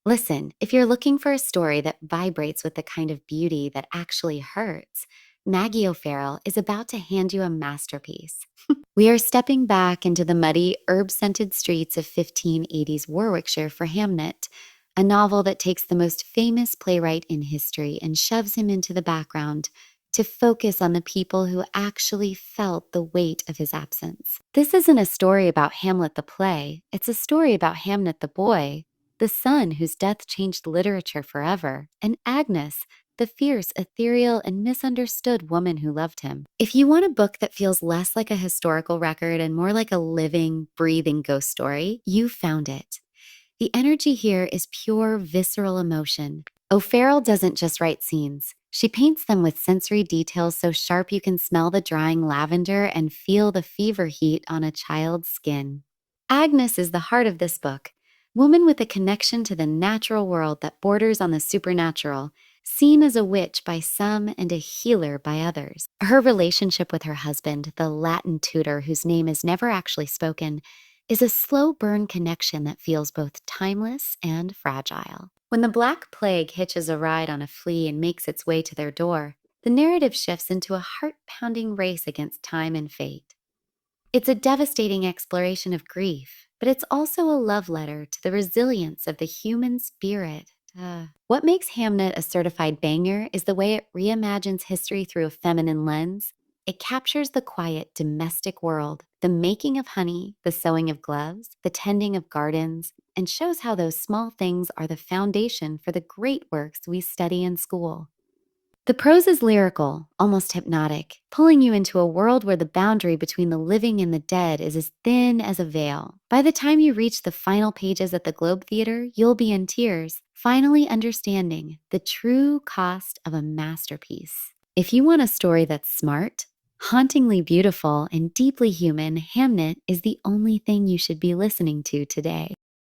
Listen, if you're looking for a story that vibrates with the kind of beauty that actually hurts, Maggie O'Farrell is about to hand you a masterpiece. We are stepping back into the muddy, herb-scented streets of 1580s Warwickshire for Hamnet, a novel that takes the most famous playwright in history and shoves him into the background to focus on the people who actually felt the weight of his absence. This isn't a story about Hamlet the play, it's a story about Hamnet the boy, the son whose death changed literature forever, and Agnes, the fierce, ethereal, and misunderstood woman who loved him. If you want a book that feels less like a historical record and more like a living, breathing ghost story, you found it. The energy here is pure, visceral emotion. O'Farrell doesn't just write scenes. She paints them with sensory details so sharp you can smell the drying lavender and feel the fever heat on a child's skin. Agnes is the heart of this book. Woman with a connection to the natural world that borders on the supernatural, seen as a witch by some and a healer by others. Her relationship with her husband, the Latin tutor whose name is never actually spoken, is a slow burn connection that feels both timeless and fragile. When the Black Plague hitches a ride on a flea and makes its way to their door, the narrative shifts into a heart-pounding race against time and fate. It's a devastating exploration of grief, but it's also a love letter to the resilience of the human spirit. What makes Hamnet a certified banger is the way it reimagines history through a feminine lens. It captures the quiet domestic world, the making of honey, the sewing of gloves, the tending of gardens, and shows how those small things are the foundation for the great works we study in school. The prose is lyrical, almost hypnotic, pulling you into a world where the boundary between the living and the dead is as thin as a veil. By the time you reach the final pages at the Globe Theater, you'll be in tears, finally understanding the true cost of a masterpiece. If you want a story that's smart, hauntingly beautiful, and deeply human, Hamnet is the only thing you should be listening to today.